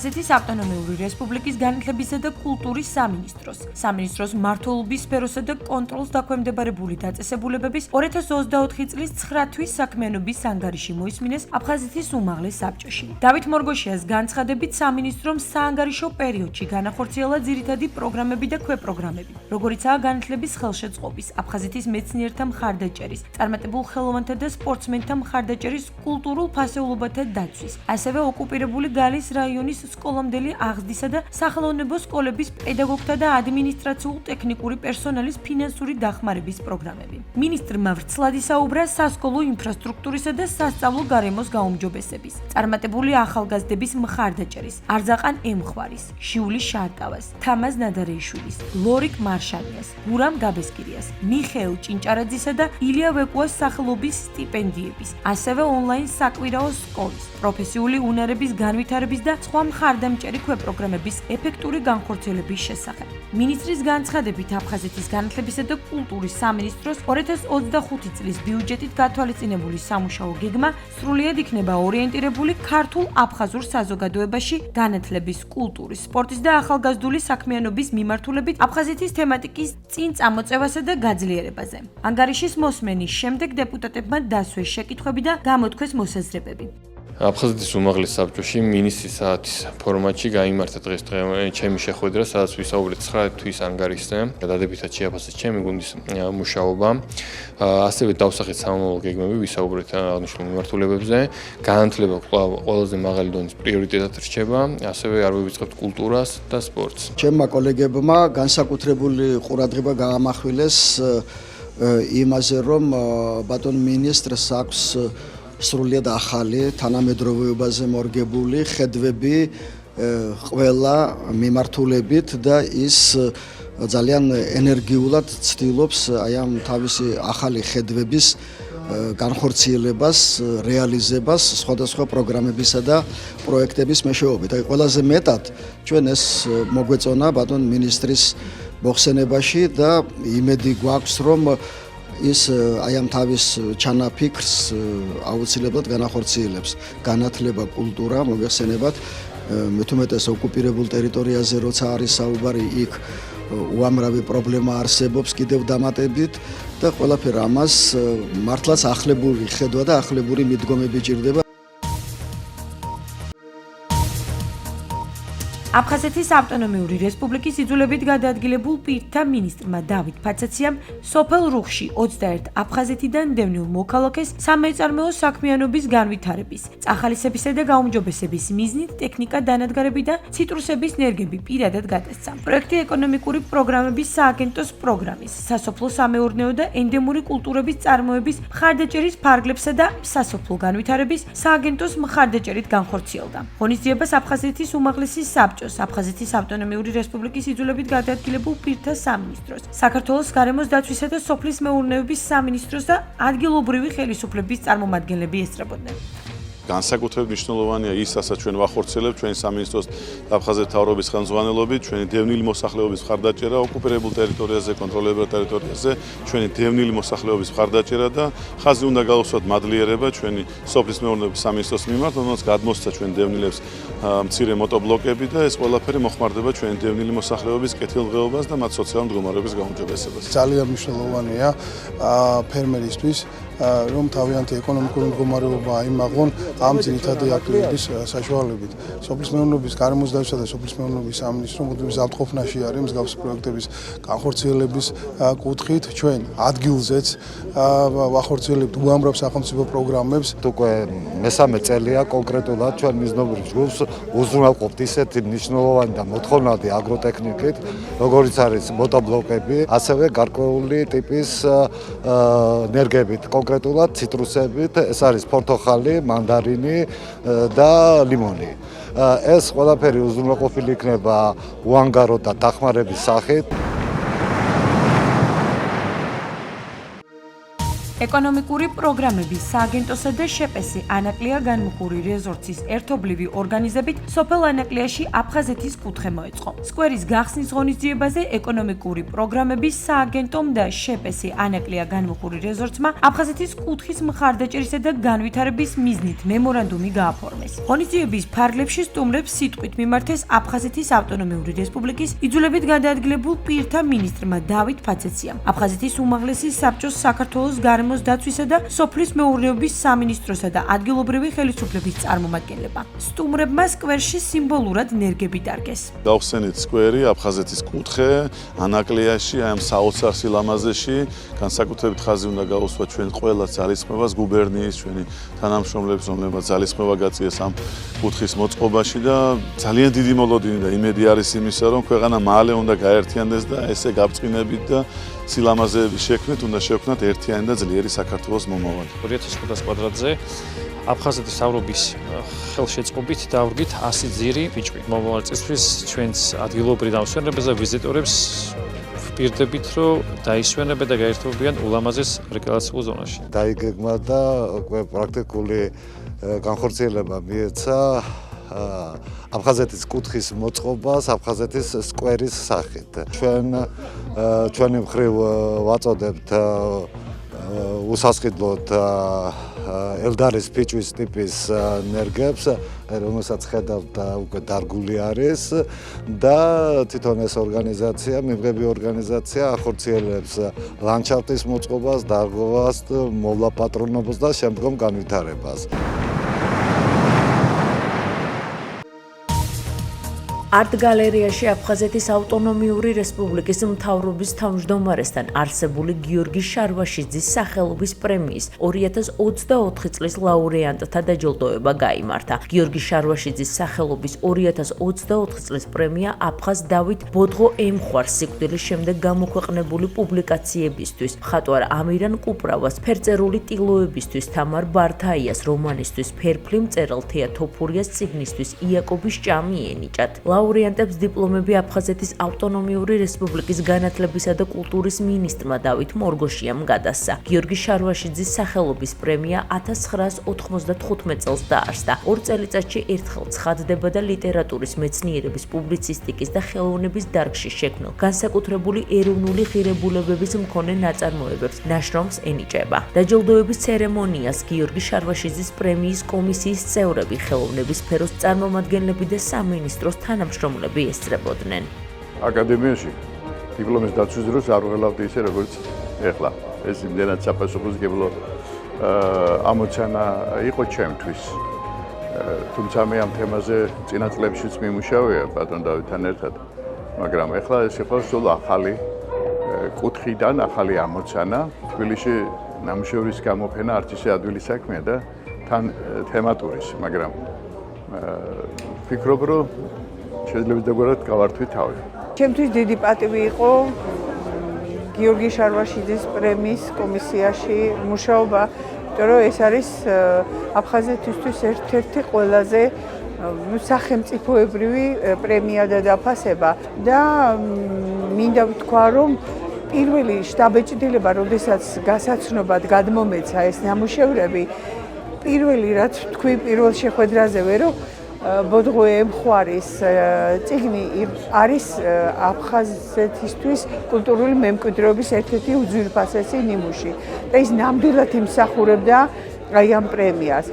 აფხაზეთის ავტონომიური რესპუბლიკის განათლებისა და კულტურის სამინისტროს მმართველობის სფეროსა და კონტროლს დაქვემდებარებული დაწესებულებების 2024 წლის 9 თვის საქმიანობის ანგარიში მოისმინეს აფხაზეთის უმაღლეს საბჭოში. დავით მორგოშიას განცხადებით სამინისტრომ საანგარიშო პერიოდში განახორციელა ძირითადი პროგრამები და ქვეპროგრამები, როგორიცაა განათლების ხელშეწყობის, აფხაზეთის მეცნიერთა მხარდაჭერის, წარმატებულ ხელოვანთა და სპორტსმენთა მხარდაჭერის კულტურულ ფასეულობათა დაცვის, ასევე ოკუპირებული გალის რაიონის სკოლამდელი აღზრდისა და სახელოვნებო სკოლების პედაგოგთა და ადმინისტრაციულ-ტექნიკური პერსონალის ფინანსური დახმარების პროგრამები. მინისტრმა ვრცლად ისაუბრა სასკოლო ინფრასტრუქტურისა და სასწავლო გარემოს გაუმჯობესების, წარმატებული ახალგაზრდების მხარდაჭერის, არზაყან ემხვარის, ჟიული შარტავას, თამაზ ნადარეიშვილის, ლორიკ მარშანიას, გურამ გაბესკირიას, მიხეილ ჭინჭარაძისა და ილია ვეკუას სახელობის სტიპენდიების, ასევე ონლაინ საკვირაო სკოლის, პროფესიული უნარების განვითარების და სხვა მხარდამჭერი ქვეპროგრამების ეფექტური განხორციელების შესახებ. მინისტრის განცხადებით, აფხაზეთის განათლებისა და კულტურის სამინისტროს 2025 წლის ბიუჯეტით გათვალისწინებული სამუშაო გეგმა სრულიად იქნება ორიენტირებული ქართულ-აფხაზურ საზოგადოებაში განათლების, კულტურის, სპორტის და ახალგაზრდული საქმიანობის მიმართულებით აფხაზეთის თემატიკის წინ წამოწევასა და გაძლიერებაზე. ანგარიშის მოსმენის შემდეგ დეპუტატებმა დასვეს შეკითხვები და გამოთქვეს მოსაზრებები. აფხაზეთის უმაღლეს საბჭოში მინისტრის საათის ფორმატში გაიმართა დღეს ჩემი შეხვედრა, სადაც ვისაუბრეთ 9 თვის ანგარიშზე, დადებითად შეაფასეს ჩემი გუნდის მუშაობა. ასევე დავსახეთ სამომავლო გეგმები, ვისაუბრეთ აღნიშნულ მიმართულებებზე. განათლება ყველაზე მაღალი დონის პრიორიტეტად რჩება, ასევე არ ვივიწყებთ კულტურას და სპორტს. ჩემმა კოლეგებმა განსაკუთრებული ყურადღება გაამახვილეს იმაზე, რომ ბატონ მინისტრს აქვს სრულიად ახალი თანამედროვეობაზე მორგებული ხედვები ყველა მიმართულებით და ის ძალიან ენერგიულად ცდილობს აი ამ თავისი ახალი ხედვების განხორციელებას, რეალიზებას სხვადასხვა პროგრამებისა და პროექტების მეშვეობით. აი ყველაზე მეტად ჩვენ ეს მოგვეწონა ბატონ მინისტრის მოხსენებაში და იმედი გვაქვს, რომ ის აი ამ თავის ჩანაფიქრს აუცილებლად განახორციელებს. განათლება, კულტურა, მოგეხსენებათ, მithumetes ოკუპირებულ ტერიტორიაზე როცა არის საუბარი, იქ უამრავი პრობლემა არსებობს კიდევ დამატებით და ყველაფერ ამას მართლაც ახლებური ხედვა და ახლებური მიდგომები ჭირდება. აფხაზეთის ავტონომიური რესპუბლიკის იძულებით გადაადგილებულ პირთა მინისტრმა დავით ფაცაციამ სოფელ რუხში 21 აფხაზეთიდან დევნილ მოქალაქეს სამეწარმეო საქმიანობის განვითარების, წახალისებისა და გაუმჯობესების მიზნით ტექნიკა დანადგარები და ციტრუსების ნერგები პირადად გადასცა. პროექტი ეკონომიკური პროგრამების სააგენტოს პროგრამის, სასოფლო სამეურნეო და ენდემური კულტურების წარმოების მხარდაჭერის ფარგლებსა და სასოფლო განვითარების სააგენტოს მხარდაჭერით განხორციელდა. ღონისძიებას აფხაზეთის უმაღლესი საბჭო აფხაზეთის ავტონომიური რესპუბლიკის იძულებით გადაადგილებულ პირთა სამინისტროს, საქართველოს გარემოს დაცვისა და სოფლის მეურნეობის სამინისტროს და ადგილობრივი ხელისუფლების წარმომადგენლები ესწრებოდნენ. განსაკუთრებით მნიშვნელოვანია ის, რასაც ჩვენ ვახორციელებთ ჩვენი სამინისტროს და აფხაზეთის მთავრობის ხელმძღვანელობით, ჩვენი დევნილი მოსახლეობის მხარდაჭერა ოკუპირებულ ტერიტორიაზე, კონტროლებულ ტერიტორიაზე, ჩვენი დევნილი მოსახლეობის მხარდაჭერა და ხაზი უნდა გაუსვათ მადლიერება ჩვენი სოფლის მეურნეობის სამინისტროს მიმართ, რომელსაც გადმოსცა ჩვენ დევნილებს მცირე მოტობლოკები და ეს ყველაფერი მოხმარდება ჩვენი დევნილი მოსახლეობის კეთილდღეობას და მათ სოციალურ მდგომარეობის გაუმჯობესებას. ძალიან მნიშვნელოვანია ფერმერისთვის, რომ თავიანთი ეკონომიკური მდგომარეობა აიმაღონ ამ ძირითადი აქტივობის საშუალებით. სოფლის მეურნეობის გარემოს დაცვისა და სოფლის მეურნეობის სამინისტრო მუდმივ ზავთყოფნაში არის მსგავსი პროექტების განხორციელების კუთხით. ჩვენ ადგილზეც ვახორციელებთ უამრავ სახელმწიფო პროგრამებს. უკვე მესამე წელია კონკრეტულად ჩვენ მიზნობრივ ჯგუფს უზრუნველყოფთ ისეთი მნიშვნელოვანი და მოთხოვნადი აგროტექნიკით, როგორიც არის მოტობლოკები, ასევე გარკვეული ტიპის ნერგებით, კონკრეტულად ციტრუსებით, ეს არის ფორთოხალი, მანდარინი და ლიმონი. ეს ყველაფერი უზრუნველყოფილი იქნება უანგარო და დახმარების სახით. ეკონომიკური პროგრამების სააგენტოსა და შპს ანაკლია განმხური რეზორტის ერთობლივი ორგანიზებით სოფელ ანაკლიაში აფხაზეთის კუთხე მოეწყო. სკვერის გახსნის ღონისძიებაზე ეკონომიკური პროგრამების სააგენტომ და შპს ანაკლია განმხური რეზორტმა აფხაზეთის კუთხის მხარდაჭერისა და განვითარების მიზნით მემორანდუმი გააფორმეს. ღონისძიების ფარგლებში სტუმრებს სიტყვით მიმართეს აფხაზეთის ავტონომიური რესპუბლიკის იძულებით გადაადგილებულ პირთა მინისტრმა დავით ფაცეციამ. აფხაზეთის უმაღლესი საბჭოს საქართველოს გარემოს დაცვისა და სოფლის მეურნეობის სამინისტროსა და ადგილობრივი ხელისუფლების წარმომადგენლებმა. სტუმრებმა სკვერში სიმბოლურად ნერგები დარგეს. გავხსენით სკვერი აფხაზეთის კუთხე ანაკლიაში, აი ამ საოცარ სილამაზეში, განსაკუთრებით ხაზი უნდა გაუსვა ჩვენ ყველა ძალისხმევას, გუბერნიის, ჩვენი თანამშრომლებს, რომლებმაც ძალისხმევა გაწიეს ამ კუთხის მოწყობაში და ძალიან დიდი მოლოდინი და იმედი არის იმისა, რომ ქვეყანა მალე უნდა გაერთიანდეს და ესე გაბრწყინებით და სილამაზეების შექმნით უნდა შევქმნათ ერთიანი და ძლიერი საქართველოს მომავალი. 2500 კვადრატზე აფხაზეთის საუბრობის ხელშეწყობით დავრგით 100 ძირი ფიჭვი. მომავალ წელს ჩვენს ადგილობრივ დამსვენებელს და ვიზიტორებს ვპირდებით, რომ დაისვენებენ და გაერთობიან ულამაზეს რეკრეაციულ ზონაში. დაიგეგმა და უკვე პრაქტიკული განხორციელება მიეცა აფხაზეთის კუთხის მოწყობას აფხაზეთის სკვერის სახით. ჩვენი მხრივ ვაწოდებთ უსასყიდლოდ ელდარის ფიჭვის ტიპის ნერგებს, რომელსაც ხედავთ უკვე დარგული არის და თვითონ ეს ორგანიზაცია, მიღები ორგანიზაცია ახორციელებს ლანდშაფტის მოწყობას, დარგობას, მოვლაპატრონობას და შემდგომ განვითარებას. არტ გალერეაში აფხაზეთის ავტონომიური რესპუბლიკის მთავრობის თავმჯდომარესთან არსებული გიორგი შარვაშიძის სახელობის პრემიის 2024 წლის ლაურეატთა დაჯილდოება გაიმართა. გიორგი შარვაშიძის სახელობის 2024 წლის პრემია აფხაზ დავით ბოდღო ემხვარ სიკვდილის შემდეგ გამოქვეყნებული პუბლიკაციებისთვის, მხატვარ ამირან კუპრავას ფერწერული ტილოებისთვის, თამარ ბართაიას რომანისთვის, ფერფლი მწერალ თეა თოფურიას წიგნისთვის, იაკობის ჭამი ენიჭათ. ლაურეატებს დიპლომები აფხაზეთის ავტონომიური რესპუბლიკის განათლებისა და კულტურის მინისტრმა დავით მორგოშიამ გადასცა. გიორგი შარვაშიძის სახელობის პრემია 1995 წელს დაარსდა. 2 წელიწადში ერთხელ ცხადდება და ლიტერატურის, მეცნიერების, პუბლიცისტიკის და ხელოვნების დარგში შექმნილ განსაკუთრებული ეროვნული ღირებულებების მქონე ნაწარმოებებს ნაშრომს ენიჭება. დაჯილდოების ცერემონიას გიორგი შარვაშიძის პრემიის კომისიის წევრები, ხელოვნების სფეროს წარმომადგენლები და სამინისტროს თანამშრომლები ესწრებოდნენ. აკადემიაში დიპლომის დაცვის დროს არ ვღელავდი ისე როგორც ეხლა. ეს იმდენად საპასუხისმგებლო ამოცანა იყო ჩემთვის. თუმცა მე ამ თემაზე წინა წლებშიც მიმუშავია ბატონ დავითთან ერთად. მაგრამ ეხლა ეს იყო სულ ახალი კუთხიდან ახალი ამოცანა. თბილისში ნამუშევრის გამოფენა არც ისე ადვილი საქმეა და თან თემატურის, მაგრამ ვფიქრობ, რომ შეიძლება დაგვარად გავართვით თავი. ჩემთვის დიდი პატივი იყო გიორგი შარვაშიძის პრემიის კომისიაში მუშაობა, იმიტომ რომ ეს არის აფხაზეთისთვის ერთ-ერთი ყველაზე სახელმწიფოებრივი პრემია და დაფასება და მინდა ვთქვა, რომ პირველი შტაბეჭდილება, როდესაც გასაცნობად გადმომეცა ეს ნამუშევრები, პირველი რაც თქვი პირველ შეხვედრაზე, რომ ბოდღო ემხვარის წიგნი არის აფხაზეთისთვის კულტურული მემკვიდრეობის ერთ-ერთი უძვირფასესი ნიმუში და ის ნამდვილად იმსახურებდა აი ამ პრემიას.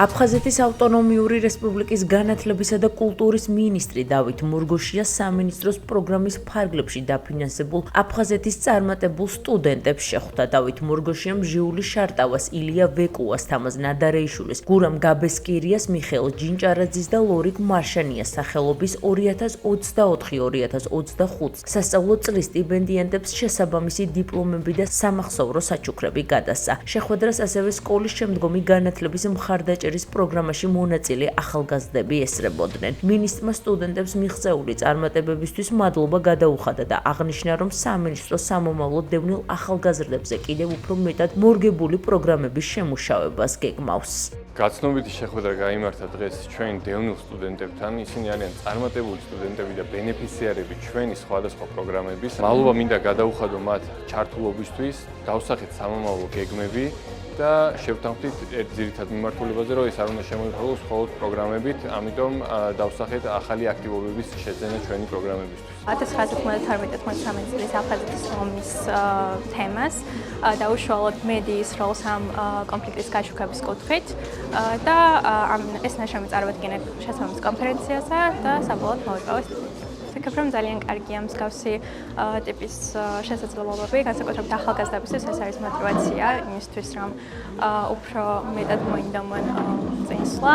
აფხაზეთის ავტონომიური რესპუბლიკის განათლებისა და კულტურის მინისტრი დავით მორგოშია სამინისტროს პროგრამის ფარგლებში დაფინანსებულ აფხაზეთის წარმატებულ სტუდენტებს შეხვდა. დავით მორგოშიამ ჟიული შარტავას, ილია ვეკუას, თამაზ ნადარეიშვილის, გურამ გაბესკირიას, მიხეილ ჯინჭარაძის და ლორიგ მარშანიას სახელობის 2024-2025 სასწავლო წლის სტიპენდიანტებს შესაბამისი დიპლომები და სამახსოვრო საჩუქრები გადასცა. შეხვედრას ასევე სკოლის შემდგომი განათლების მხარდაჭერის ხარდაჭერის პროგრამაში მონაწილე ახალგაზრდები ესწრებოდნენ. მინისტრმა სტუდენტებს მიღწეული წარმატებებისთვის მადლობა გადაუხადა და აღნიშნა, რომ სამინისტრო სამომავლოდ დევნილ ახალგაზრდებზე კიდევ უფრო მეტად მორგებული პროგრამების შემუშავებას გეგმავს. გაცნობიტი შეხვედრა გაიმართა დღეს ჩვენ დევნილ სტუდენტებთან. ისინი არიან წარმატებული სტუდენტები და ბენეფიციარები ჩვენი სხვადასხვა პროგრამების. მადლობა მინდა გადაუხადო მათ ჩართულობისთვის, დავსახეთ სამომავლო გეგმები და შევთანხმდით ერთ ძირითად მიმართულებაზე, რომ ეს არ უნდა შემოიფარგლოს მხოლოდ პროგრამებით, ამიტომ დავსახეთ ახალი აქტივობების შეძენა ჩვენი პროგრამებისთვის. 1912-13 წლის აფხაზეთის ომის თემას და უშუალოდ მედიის როლს ამ კონფლიქტის გაშუქების კუთხით და ეს ნაშრომი წარუდგინეთ შესაბამის კონფერენციასა და საბოლოოდ მოვიპოვეთ. ვფიქრობ, რომ ძალიან კარგია მსგავსი ტიპის შესაძლებლობები, განსაკუთრებით ახალგაზრდებისთვის ეს არის мотиваცია იმისთვის, რომ უფრო მეტად მოინდომონ წინსვლა.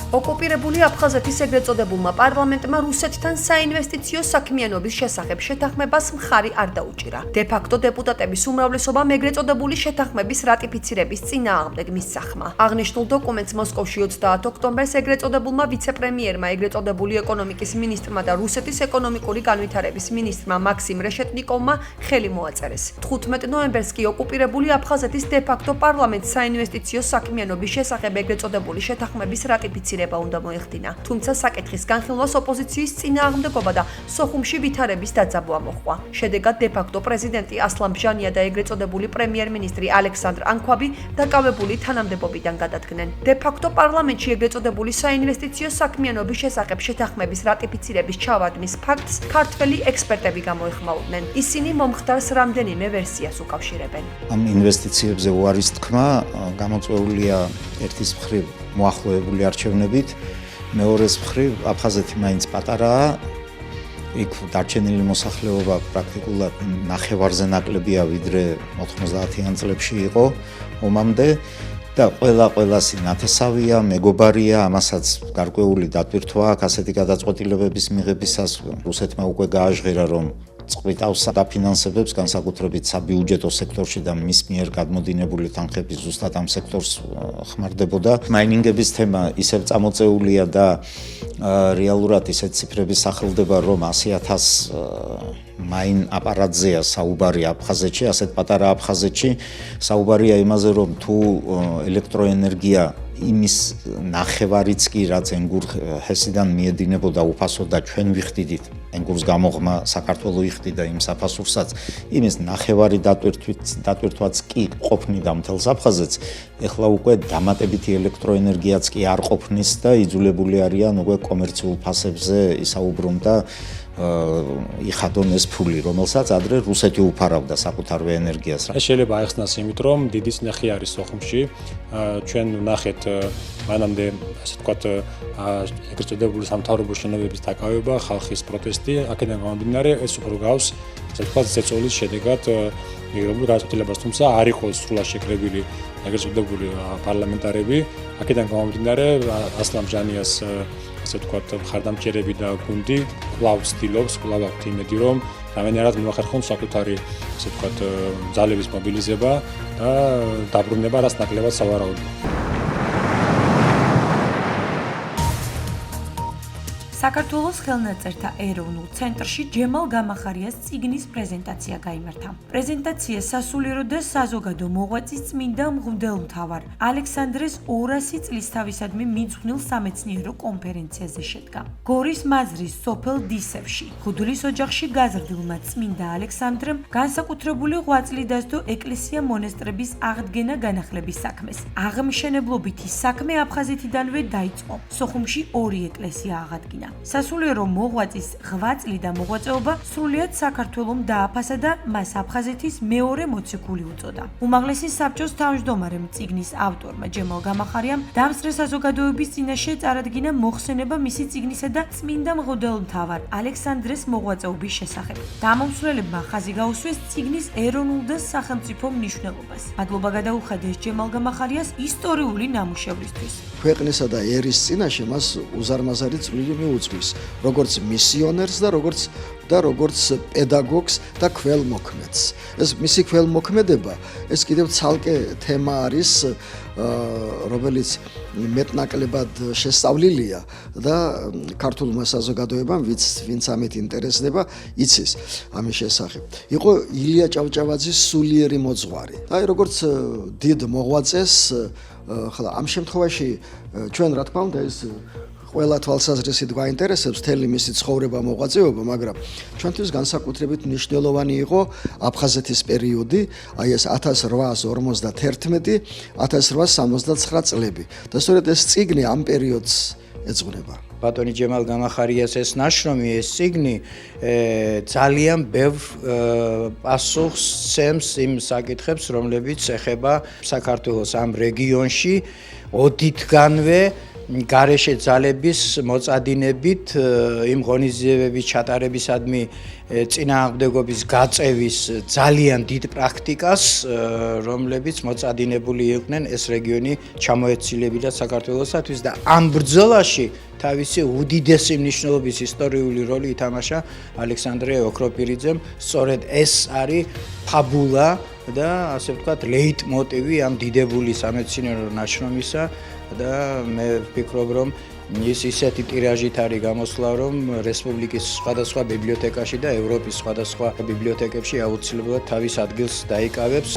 ოკუპირებული აფხაზეთის ეგრეთ წოდებულმა პარლამენტმა რუსეთთან საინვესტიციო საქმიანობის შესახებ შეთანხმებას მხარი არ დაუჭირა. დე-ფაქტო დეპუტატების უმრავლესობამ ეგრეთ წოდებული შეთანხმების რატიფიცირების წინააღმდეგ მისცახმა. აღნიშნულ დოკუმენტს მოსკოვში 30 ოქტომბერს ეგრეთ წოდებულმა ვიცე-პრემიერმა, ეგრეთ წოდებული ეკონომიკის მინისტრმა და რუსეთის ეკონომიკური განვითარების მინისტრმა მაქსიმ რეშეტნიკოვმა ხელი მოაწერეს. 15 ნოემბერს კი ოკუპირებული აფხაზეთის დე-ფაქტო პარლამენტს საინვესტიციო საქმიანობის შესახებ ეგრეთ წოდებული შეთანხმების რატიფიცირება უნდა მოეხდინა. თუმცა საკითხის განხილვას ოპოზიციის წინააღმდეგობა და სოხუმში ვითარების დაძაბვა მოჰყვა. შედეგად დე-ფაქტო პრეზიდენტი ასლან ბჟანია და ეგრეთ წოდებული პრემიერ-მინისტრი ალექსანდრ ანქვაბი დაკავებული თანამდებობიდან გადადგნენ. დე-ფაქტო პარლამენტში ეგრეთ წოდებული საინვესტიციო საქმიანობის შესახებ შეთანხმების რატიფიცირების ჩავარდნის ფაქტს ქართველი ექსპერტები გამოეხმაურნენ. ისინი მომხდარს რამდენიმე ვერსიას უკავშირებენ. ამ ინვესტიციებზე უარის თქმა გამოწვეულია ერთის მხრივ მოახლოებული არჩევნებით, მეორეს მხრივ აფხაზეთი მაინც პატარაა, იქ დარჩენილი მოსახლეობა პრაქტიკულად ნახევარზე ნაკლებია, ვიდრე 90-იან წლებში იყო ომამდე და ყველასი ნათესავია, მეგობარია, ამასაც გარკვეული დატვირთვა აქვს ასეთი გადაწყვეტილებების მიღებისას. რუსეთმა უკვე გააჟღერა, რომ წყვიტავს დაფინანსებებს განსაკუთრებით საბიუჯეტო სექტორში და მის მიერ გადმოდინებული თანხები ზუსტად ამ სექტორს ხმარდებოდა. მაინინგების თემა ისევ წამოწეულია და რეალურად ისეთ ციფრები სახელდება, რომ 100,000 მაინ აპარატზეა საუბარი აფხაზეთში, ასეთ პატარა აფხაზეთში. საუბარია იმაზე, რომ თუ ელექტროენერგია იმის ნახევარიც კი რაც ენგურ ჰესიდან მიედინებოდა უფასო და ჩვენ ვიხდიდით ენგურს გამოღმა საქართველოს იხდიდა იმ საფასურსაც, იმის ნახევარი დატვირთვაც კი ყოფნიდა მთელს აფხაზეთს. ეხლა უკვე დამატებითი ელექტროენერგიაც კი არ ყოფნის და იძულებული არიან უკვე კომერციულ ფასებზე ისაუბრონ და იხადონ ეს ფული, რომელსაც ადრე რუსეთი უფარავდა საკუთარვე ენერგიას. ეს შეიძლება აიხსნას იმით, რომ დიდი სნეხი არის სოხუმში. ჩვენ ვნახეთ მანამდე, ასე ვთქვათ, ეგრეთ წოდებული სამთავრობო შენობების დაკავება, ხალხის პროტესტი, აქედან გამომდინარე, ეს უფრო გავს, ასე ვთქვათ, ზეწოლის შედეგად მიღებულ გადაწყვეტილებას, თუმცა არ იყო სრულად შეკრებილი ეგრეთ წოდებული პარლამენტარები, აქედან გამომდინარე, ასლან ბჟანიას ასე ვთქვათ, მხარდამჭერები და გუნდი კვლავ ცდილობს, კვლავ აქვს იმედი, რომ რამდენადაც მოახერხონ საკუთარი, ასე ვთქვათ, ძალების მობილიზება და დაბრუნება, რაც ნაკლებად სავარაუდოა. საქართველოს ხელნაწერთა ეროვნულ ცენტრში ჯემალ გამახარიას წიგნის პრეზენტაცია გაიმართა. პრეზენტაცია სასულიერო და საზოგადო მოღვაწის წმინდა მღვდელმთავარ ალექსანდრეს 200 წლისთავისადმი მიძღვნილ სამეცნიერო კონფერენციაზე შედგა. გორის მაზრის სოფელ დისევში, ხუდლის ოჯახში გაზრდილმა წმინდა ალექსანდრემ განსაკუთრებული ღვაწლი დასდო ეკლესია მონასტრების აღდგენა განახლების საქმეს. აღმშენებლობითი საქმე აფხაზეთიდანვე დაიწყო. სოხუმში 2 ეკლესია აღადგინა. სასულიერო მოღვაწის ღვაწლი და მოღვაწეობა სრულიად საქართველომ დააფასა და მას აფხაზეთის მეორე მოციქული უწოდა. უმაღლესი საბჭოს თავმჯდომარემ წიგნის ავტორმა ჯემალ გამახარიამ დამსწრე საზოგადოების წინაშე წარადგინა მოხსენება მისი წიგნისა და წმინდა მღვდელმთავარ ალექსანდრეს მოღვაწეობის შესახებ. დამომსვლელებმა ხაზი გაუსვეს წიგნის ეროვნულ და სახელმწიფო მნიშვნელობას. მადლობა გადაუხადეს ჯემალ გამახარიას ისტორიული ნამუშევრისთვის. ქვეყნისა და ერის წინაშე მას უზარმაზარი წვლილი მიუძღვნა. შეუძღვის როგორც მისიონერს და როგორც პედაგოგს და ქველმოქმედს. ეს მისი ქველმოქმედება ეს კიდევ ცალკე თემა არის, რომელიც მეტნაკლებად შესწავლილია და ქართულმა საზოგადოებამ ვინც ამით ინტერესდება, იცის ამის შესახებ. იყო ილია ჭავჭავაძის სულიერი მოძღვარი. აი როგორც დიდ მოღვაწეს, ხლა ამ შემთხვევაში ჩვენ რა თქმა უნდა ეს ყველა თვალსაზრისით გვაინტერესებს მთელი მისი ცხოვრება, მოღვაწეობა, მაგრამ ჩვენთვის განსაკუთრებით მნიშვნელოვანი იყო აფხაზეთის პერიოდი, აი ეს 1851-1869 წლები. და სწორედ ეს წიგნი ამ პერიოდს ეძღვნება. ბატონი ჯემალ გამახარიას ეს ნაშრომი, ეს წიგნი ძალიან ბევრ პასუხს სცემს იმ საკითხებს, რომლებიც ეხება საქართველოს ამ რეგიონში ოდითგანვე გარეშე ძალების მოწადინებით იმ ღონისძიებების ჩატარებისადმი წინააღმდეგობის გაწევის ძალიან დიდ პრაქტიკას, რომლებიც მოწადინებული იყვნენ ეს რეგიონი ჩამოეცილებინა საქართველოსთვის და ამ ბრძოლაში თავისი უდიდესი მნიშვნელობის ისტორიული როლი ითამაშა ალექსანდრე ოქროპირიძემ. სწორედ ეს არის ფაბულა და ასე ვთქვათ ლეიტმოტივი ამ დიდებული სამეცნიერო ნაშრომისა და მე ვფიქრობ, რომ ის ისეთი ტირაჟით არის გამოსვლა, რომ რესპუბლიკის სხვადასხვა ბიბლიოთეკაში და ევროპის სხვადასხვა ბიბლიოთეკებში აუცილებლად თავის ადგილს დაიკავებს.